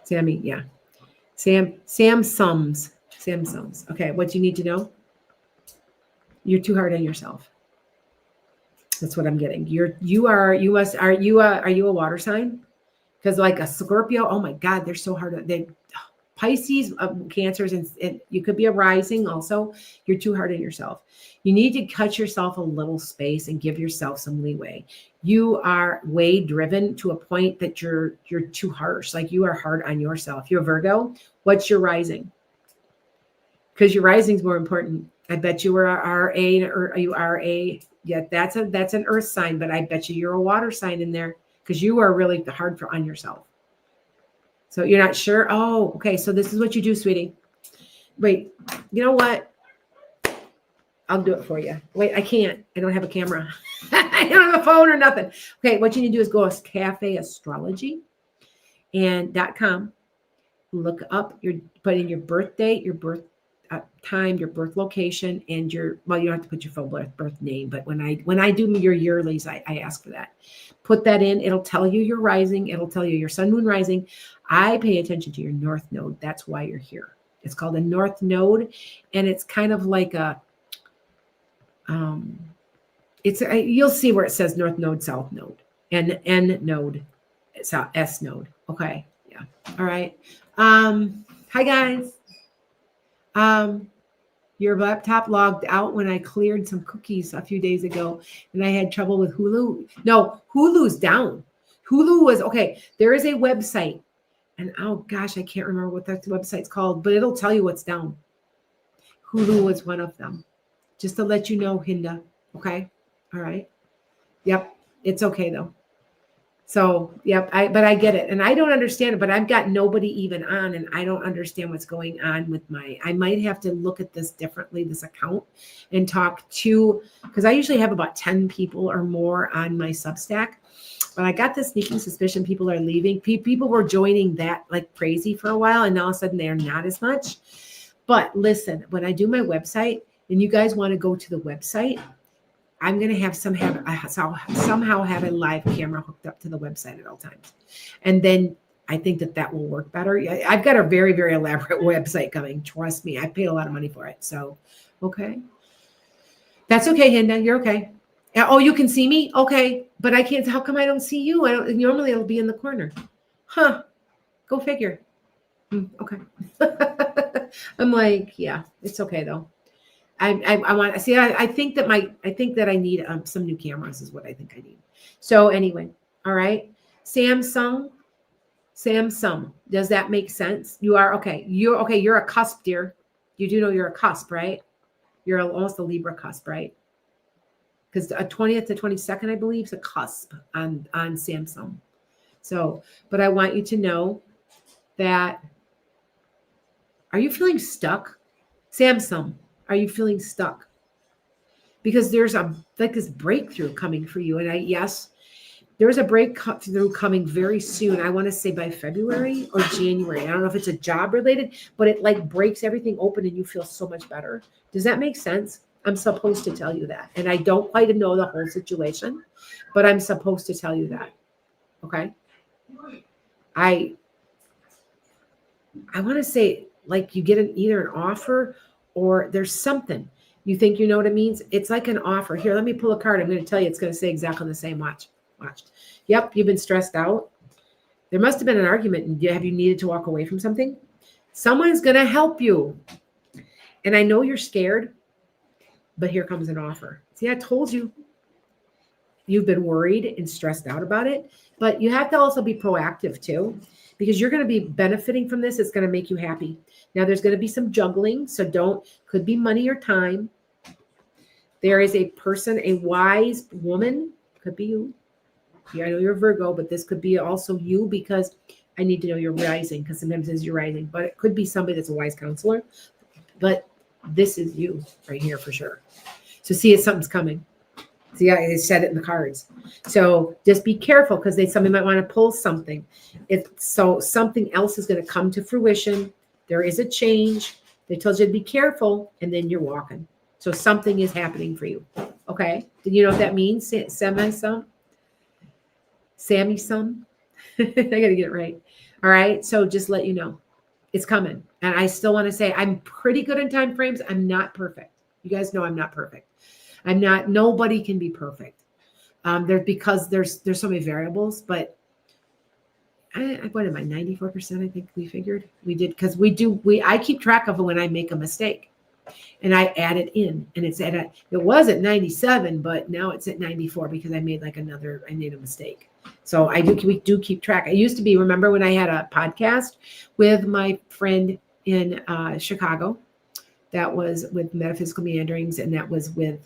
Sammy. Yeah. Samsung's. Okay. What you need to know? You're too hard on yourself. That's what I'm getting. Are you a water sign? Because like a Scorpio, oh my God, they're so hard. Pisces, Cancers, and you could be a rising also. You're too hard on yourself. You need to cut yourself a little space and give yourself some leeway. You are way driven to a point that you're too harsh. Like you are hard on yourself. You're a Virgo. What's your rising? Because your rising is more important. I bet you were a RA, or are you RA? Yeah, that's an earth sign, but I bet you're a water sign in there because you are really hard on yourself. So you're not sure? Oh, okay. So this is what you do, sweetie. Wait, you know what? I'll do it for you. Wait, I can't. I don't have a camera. I don't have a phone or nothing. Okay, what you need to do is go to Cafe Astrology and .com. Look up put in your birth date, your birth time, your birth location, and you don't have to put your full birth name, but when I do your yearlies, I ask for that. Put that in. It'll tell you your rising. It'll tell you your sun, moon, rising. I pay attention to your north node. That's why you're here. It's called a north node, and it's kind of like you'll see where it says north node, south node, and N node, S node. Okay, yeah. All right. Hi guys. Your laptop logged out when I cleared some cookies a few days ago, and I had trouble with Hulu. No, Hulu's down. Hulu was okay. There is a website, and oh gosh, I can't remember what that website's called, but it'll tell you what's down. Hulu was one of them. Just to let you know, Hinda. Okay. All right. Yep. It's okay though. So, yep, but I get it. And I don't understand it, but I've got nobody even on and I don't understand what's going on with I might have to look at this differently, this account, and talk to, because I usually have about 10 people or more on my Substack. But I got this sneaking suspicion people are leaving. People were joining that like crazy for a while, and all of a sudden they're not as much. But listen, when I do my website and you guys want to go to the website, I'm going to have somehow have a live camera hooked up to the website at all times. And then I think that will work better. I've got a very, very elaborate website coming. Trust me. I paid a lot of money for it. So, okay. That's okay, Hinda. You're okay. Oh, you can see me? Okay. But I can't. How come I don't see you? Normally it'll be in the corner. Huh. Go figure. Okay. I'm like, yeah, it's okay though. I want to see. I think that I need some new cameras is what I think I need. So anyway, all right. Samsung. Does that make sense? You are okay. You're okay. You're a cusp, dear. You do know you're a cusp, right? You're almost a Libra cusp, right? Because a 20th to 22nd, I believe, is a cusp on Samsung. So, but I want you to know that. Are you feeling stuck, Samsung? Are you feeling stuck? Because there's this breakthrough coming for you. And yes, there's a breakthrough coming very soon. I want to say by February or January. I don't know if it's a job related, but it like breaks everything open and you feel so much better. Does that make sense? I'm supposed to tell you that. And I don't quite know the whole situation, but I'm supposed to tell you that. Okay. I want to say like you get either an offer or there's something. You think you know what it means? It's like an offer. Here, let me pull a card. I'm going to tell you it's going to say exactly the same. Watch. Yep, you've been stressed out. There must have been an argument. Have you needed to walk away from something? Someone's going to help you. And I know you're scared, but here comes an offer. See, I told you. You've been worried and stressed out about it, but you have to also be proactive too, because you're going to be benefiting from this. It's going to make you happy. Now there's going to be some juggling. So could be money or time. There is a person, a wise woman, could be you. Yeah, I know you're Virgo, but this could be also you because I need to know you're rising because sometimes it's your rising, but it could be somebody that's a wise counselor, but this is you right here for sure. So see if something's coming. See, I said it in the cards. So just be careful because somebody might want to pull something. So something else is going to come to fruition. There is a change. They told you to be careful, and then you're walking. So something is happening for you. Okay. Do you know what that means? Sammy-some? I got to get it right. All right. So just let you know it's coming. And I still want to say I'm pretty good in time frames. I'm not perfect. You guys know I'm not perfect. Nobody can be perfect. Because there's so many variables, but what am I, 94%? I think we figured we did. Cause I keep track of it when I make a mistake and I add it in and it was at 97, but now it's at 94 because I made I made a mistake. So we do keep track. I used to remember when I had a podcast with my friend in Chicago, that was with Metaphysical Meanderings, and that was with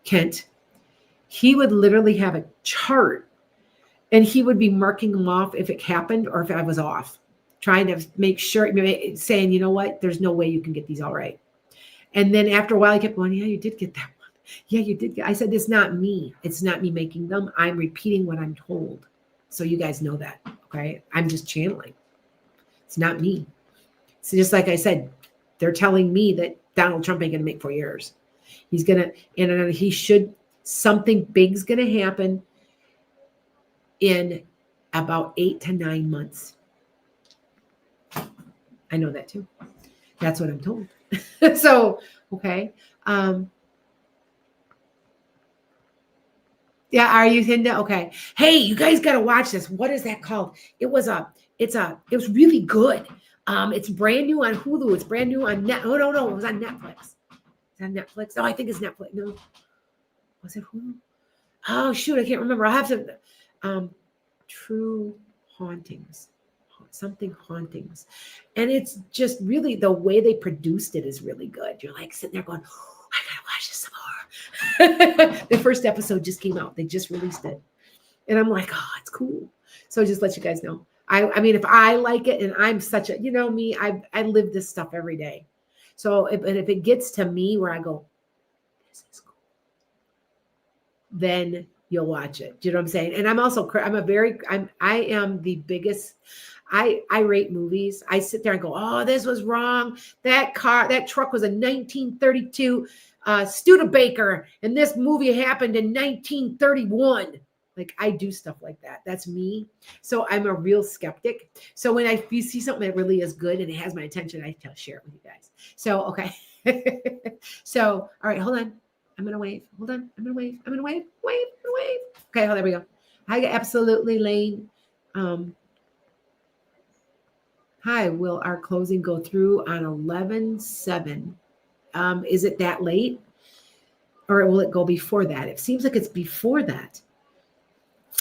Kent. He would literally have a chart, and he would be marking them off if it happened or if I was off, trying to make sure, saying, you know what, there's no way you can get these all right. And then after a while, I kept going, yeah, you did get that one. Yeah, you did. I said, it's not me. It's not me making them. I'm repeating what I'm told. So you guys know that, okay? I'm just channeling. It's not me. So just like I said, they're telling me that Donald Trump ain't going to make 4 years. He's going to, and something big's going to happen in about 8 to 9 months. I know that too. That's what I'm told. So, okay. Yeah, are you Hinda? Okay. Hey, you guys got to watch this. What is that called? It was really good. It's brand new on Hulu. It's brand new on Net. Oh, no. It was on Netflix. It's on Netflix. Oh, I think it's Netflix. No. Was it Hulu? Oh, shoot. I can't remember. I'll have to. True Hauntings. something hauntings. And it's just really the way they produced it is really good. You're like sitting there going, oh, I gotta watch this some more. The first episode just came out. They just released it. And I'm like, oh, it's cool. So just let you guys know. I mean, if I like it, and I'm such a, me, I live this stuff every day. So if it gets to me where I go, this is cool, then you'll watch it. Do you know what I'm saying? And I'm also, I am the biggest, I rate movies. I sit there and go, oh, this was wrong. That truck was a 1932 Studebaker, and this movie happened in 1931. Like, I do stuff like that. That's me. So I'm a real skeptic. So when you see something that really is good and it has my attention, I share it with you guys. So, okay. So, all right, hold on. I'm going to wave. Hold on. I'm going to wave. I'm going to wave. Wave. I'm going to wave. Okay, there we go. Hi, absolutely, Lane. Hi, will our closing go through on 11/7? Is it that late? Or will it go before that? It seems like it's before that.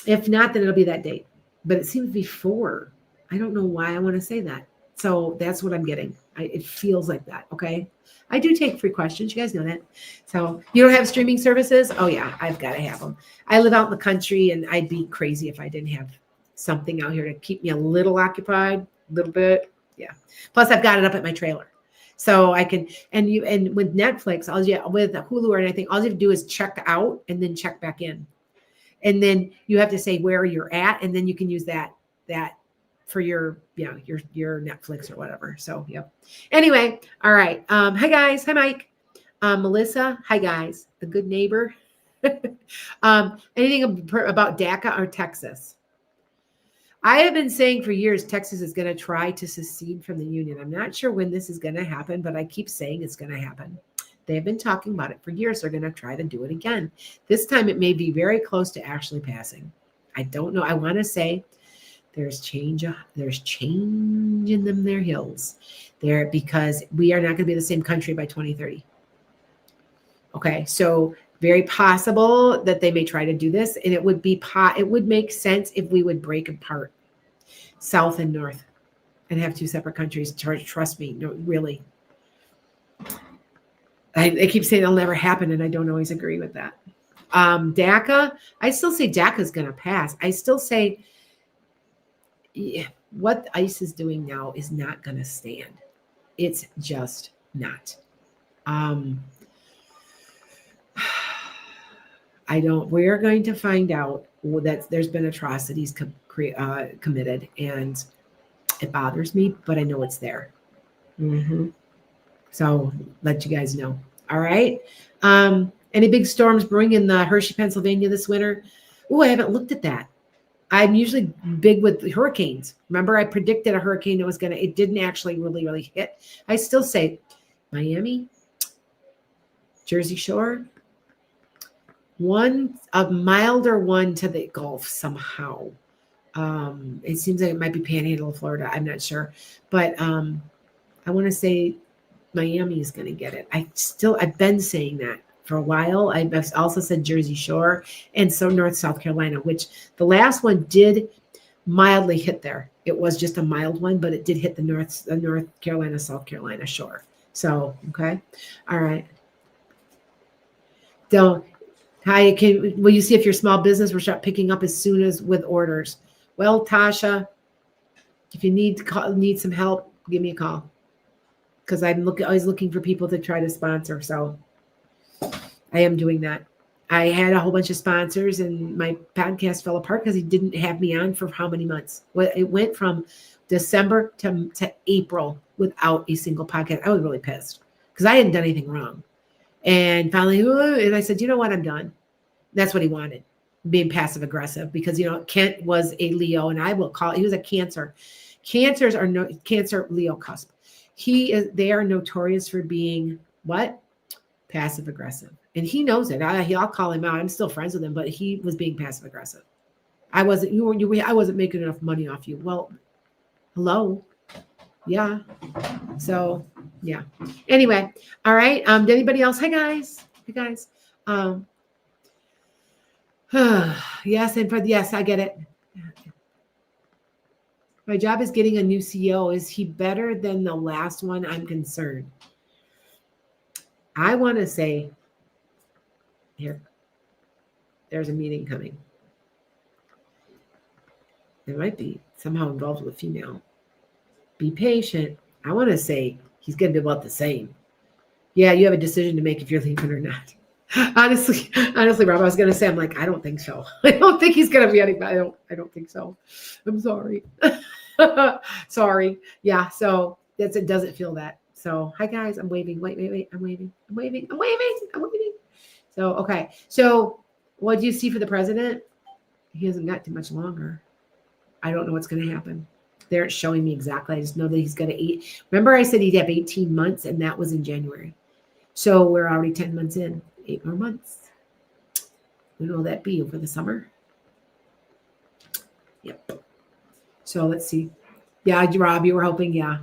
If not, then it'll be that date. But it seems before. I don't know why I want to say that. So that's what I'm getting. It feels like that. Okay. I do take free questions. You guys know that. So you don't have streaming services? Oh, yeah. I've got to have them. I live out in the country, and I'd be crazy if I didn't have something out here to keep me a little occupied, a little bit. Yeah. Plus, I've got it up at my trailer. So I can, and with Netflix, with Hulu or anything, all you have to do is check out and then check back in. And then you have to say where you're at, and then you can use that for your Netflix or whatever. So, yep. Anyway, all right. Hi guys. Hi Mike. Melissa. Hi guys. The good neighbor. Anything about DACA or Texas? I have been saying for years Texas is going to try to secede from the union. I'm not sure when this is going to happen, but I keep saying it's going to happen. They've been talking about it for years. They're going to try to do it again. This time it may be very close to actually passing. I don't know. I want to say there's change in them, their hills there, because we are not going to be the same country by 2030. Okay. So very possible that they may try to do this, and it would make sense if we would break apart South and North and have two separate countries. Trust me. No, really. I keep saying it'll never happen, and I don't always agree with that. DACA, I still say DACA is going to pass. I still say what ICE is doing now is not going to stand. It's just not. We're going to find out that there's been atrocities committed, and it bothers me, but I know it's there. Mm-hmm. So let you guys know. All right. Any big storms brewing in the Hershey, Pennsylvania this winter? Oh, I haven't looked at that. I'm usually big with hurricanes. Remember, I predicted a hurricane it didn't actually really, really hit. I still say Miami, Jersey Shore, a milder one to the Gulf somehow. It seems like it might be Panhandle of Florida. I'm not sure. But I want to say Miami is going to get it. I've been saying that for a while. I've also said Jersey Shore, and so South Carolina, which the last one did mildly hit there. It was just a mild one, but it did hit the North Carolina, South Carolina shore. So, okay. All right. Will you see if your small business will start picking up as soon as with orders? Well, Tasha, if you need some help, give me a call. Because I'm always looking for people to try to sponsor. So I am doing that. I had a whole bunch of sponsors, and my podcast fell apart because he didn't have me on for how many months? Well, it went from December to April without a single podcast. I was really pissed because I hadn't done anything wrong. And finally, and I said, you know what? I'm done. That's what he wanted, being passive aggressive, because, Kent was a Leo, and he was a Cancer. Cancers are Cancer Leo cusp. They are notorious for being what? Passive aggressive. And he knows it. I'll call him out. I'm still friends with him, but he was being passive aggressive. I wasn't making enough money off you. Well, hello. Yeah. So yeah. Anyway. All right. Did anybody else? Hi guys. Yes. Yes, I get it. My job is getting a new CEO. Is he better than the last one? I'm concerned. I want to say, here, there's a meeting coming. It might be somehow involved with a female. Be patient. I want to say he's going to be about the same. Yeah, you have a decision to make if you're leaving or not. Honestly, Rob, I was going to say, I'm like, I don't think so. I don't think he's going to be anybody. I don't think so. I'm sorry. Sorry. Yeah. So it doesn't feel that. So hi guys, I'm waving. Wait. I'm waving. So, okay. So what do you see for the president? He hasn't got too much longer. I don't know what's going to happen. They aren't showing me exactly. I just know that he's going to eat. Remember I said he'd have 18 months and that was in January. So we're already 10 months in, 8 more months. When will that be? Over the summer? Yep. So let's see. Yeah, Rob, you were hoping, yeah.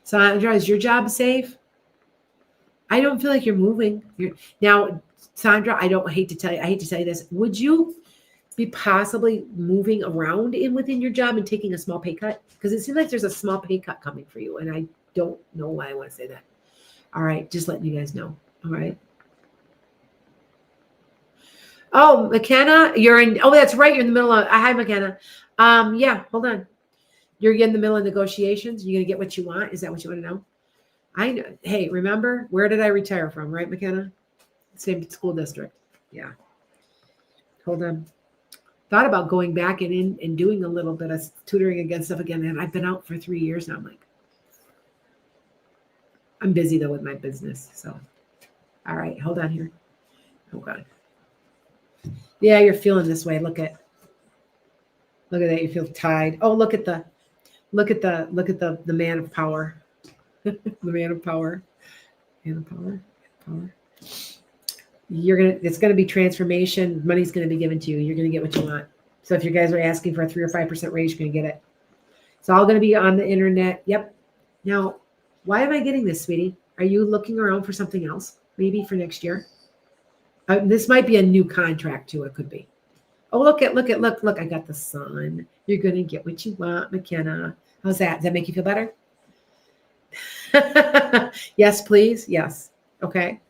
Sandra, is your job safe? I don't feel like you're moving. Now, Sandra, I hate to tell you this. Would you be possibly moving around within your job and taking a small pay cut? Because it seems like there's a small pay cut coming for you, and I don't know why I want to say that. All right, just letting you guys know. All right. Oh, McKenna, you're in. Oh, that's right. You're in the middle of. Hi, McKenna. Yeah. Hold on. You're in the middle of negotiations. You're gonna get what you want. Is that what you want to know? I know. Hey, remember where did I retire from? Right, McKenna? Same school district. Yeah. Hold on. Thought about going back and doing a little bit of tutoring again stuff again. And I've been out for 3 years now. I'm like, I'm busy though with my business. So, all right, hold on here. Hold on. Yeah, you're feeling this way. Look at that. You feel tied. Oh, look at the man of power. The man of power. Man of power. Power. It's gonna be transformation. Money's gonna be given to you. You're gonna get what you want. So if you guys are asking for a 3 or 5% raise, you're gonna get it. It's all gonna be on the internet. Yep. Now, why am I getting this, sweetie? Are you looking around for something else? Maybe for next year? This might be a new contract too. It could be. Oh, look. I got the sun. You're gonna get what you want, McKenna. How's that? Does that make you feel better? Yes, please. Yes. Okay.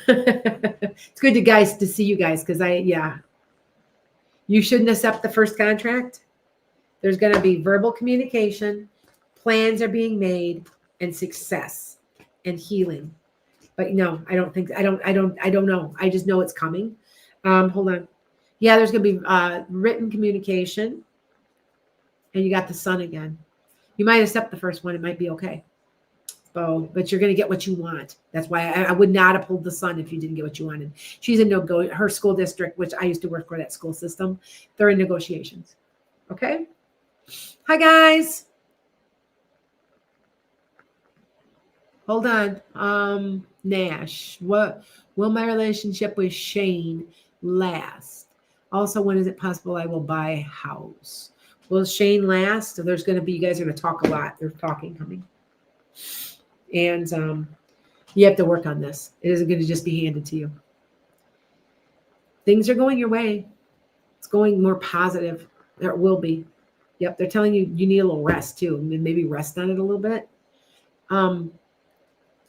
It's good to see you guys because you shouldn't accept the first contract. There's going to be verbal communication, plans are being made, and success and healing. But no, I don't know. I just know it's coming. Hold on. Yeah, there's going to be written communication, and you got the sun again. You might accept the first one. It might be okay. But you're going to get what you want. That's why I would not have pulled the sun if you didn't get what you wanted. She's in her school district, which I used to work for that school system. They're in negotiations. Okay. Hi, guys. Hold on. Nash, what will my relationship with Shane last? Also, when is it possible I will buy a house? Will Shane last? So there's going to be, you guys are going to talk a lot. There's talking coming. And you have to work on this. It isn't going to just be handed to you. Things are going your way. It's going more positive. There will be. Yep, they're telling you need a little rest too. Maybe rest on it a little bit.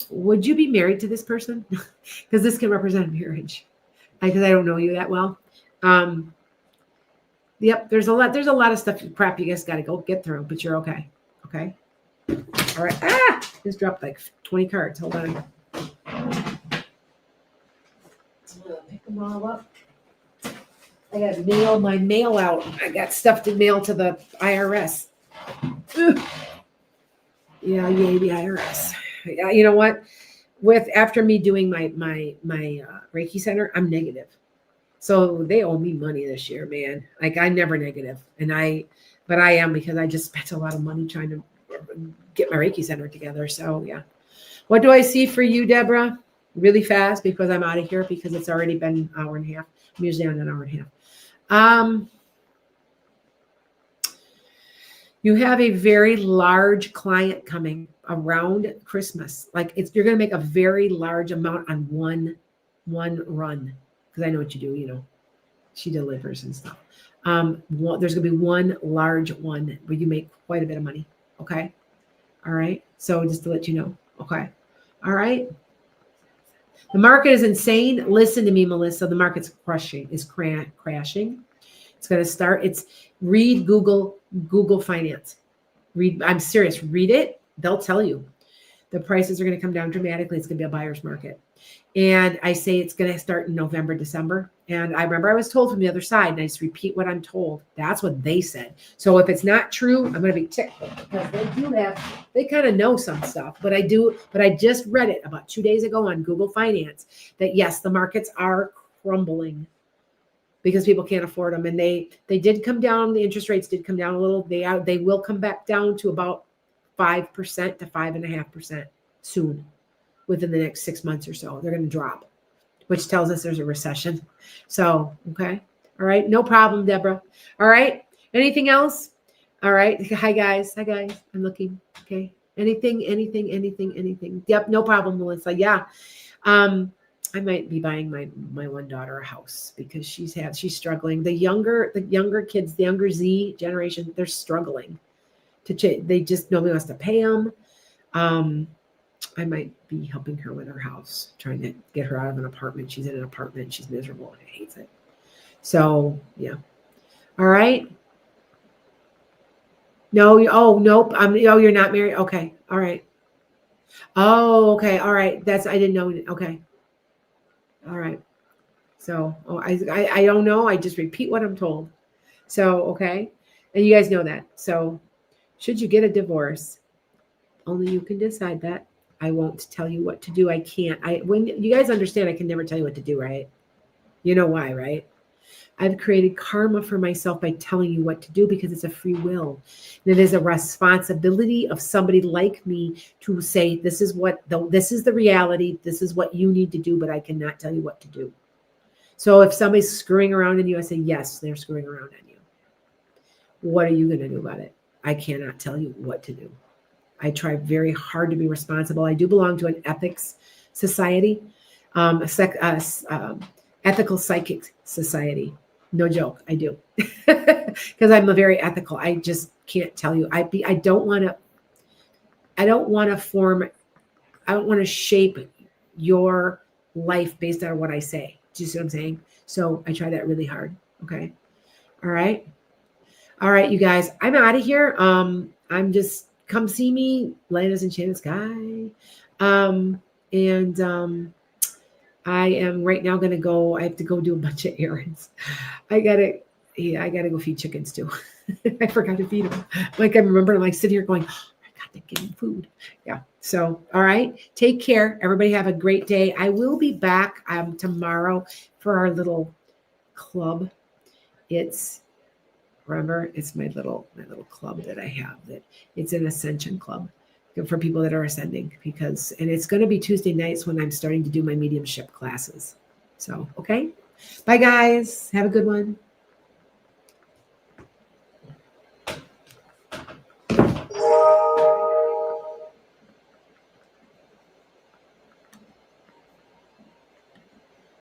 Would you be married to this person? Because this can represent marriage. Because I don't know you that well. Yep, there's a lot of stuff, crap you guys got to go get through, but you're okay. Okay. All right. Just dropped like 20 cards. Hold on. Pick them all up. I got to mail my mail out. I got stuff to mail to the IRS. Ugh. Yeah, yay, the IRS. Yeah, you know what? After me doing my Reiki center, I'm negative. So they owe me money this year, man. Like I'm never negative. But I am because I just spent a lot of money trying to get my Reiki center together. So yeah. What do I see for you, Deborah? Really fast because I'm out of here because it's already been an hour and a half. I'm usually on an hour and a half. You have a very large client coming around Christmas. Like you're going to make a very large amount on one run because I know what you do. You know, she delivers and stuff. There's going to be one large one where you make quite a bit of money. Okay. All right. So just to let you know. Okay. All right. The market is insane. Listen to me, Melissa. The market's crashing. It's going to start. Read Google Finance. I'm serious. Read it. They'll tell you. The prices are going to come down dramatically. It's going to be a buyer's market. And I say it's going to start in November, December. And I remember I was told from the other side, and I just repeat what I'm told. That's what they said. So if it's not true, I'm going to be ticked because they kind of know some stuff. But I just read it about 2 days ago on Google Finance that yes, the markets are crumbling because people can't afford them. And they did come down. The interest rates did come down a little. They will come back down to about 5% to 5.5% soon. Within the next 6 months or so, they're going to drop, which tells us there's a recession. So, okay. All right. No problem, Deborah. All right. Anything else? All right. Hi, guys. I'm looking. Okay. Anything. Yep. No problem, Melissa. Yeah. I might be buying my one daughter a house because she's struggling. The younger kids, the younger Z generation, they're struggling to change. They just, nobody wants to pay them. I might be helping her with her house, trying to get her out of an apartment. She's in an apartment. She's miserable and hates it. So, yeah. All right. No. Oh, nope. You're not married. Okay. All right. Oh, okay. All right. I didn't know. Okay. All right. So, I don't know. I just repeat what I'm told. So, okay. And you guys know that. So, should you get a divorce? Only you can decide that. I won't tell you what to do. I can't. When you guys understand, I can never tell you what to do, right? You know why, right? I've created karma for myself by telling you what to do because it's a free will. And it is a responsibility of somebody like me to say, this is the reality. This is what you need to do, but I cannot tell you what to do. So if somebody's screwing around on you, I say, yes, they're screwing around on you. What are you going to do about it? I cannot tell you what to do. I try very hard to be responsible. I do belong to an ethics society, ethical psychic society. No joke, I do. Because I'm a very ethical. I just can't tell you. I don't want to shape your life based on what I say. Do you see what I'm saying? So I try that really hard. Okay. All right. All right, you guys. I'm out of here. Come see me, lanasenchantedskye. I am right now going to go. I have to go do a bunch of errands. I got to go feed chickens too. I forgot to feed them. Like I remember, I'm like sitting here going, oh, I got to give them food. Yeah. So, all right. Take care. Everybody have a great day. I will be back tomorrow for our little club. Remember, it's my little club that I have. That it's an ascension club for people that are ascending and it's going to be Tuesday nights when I'm starting to do my mediumship classes. So, okay. Bye guys. Have a good one.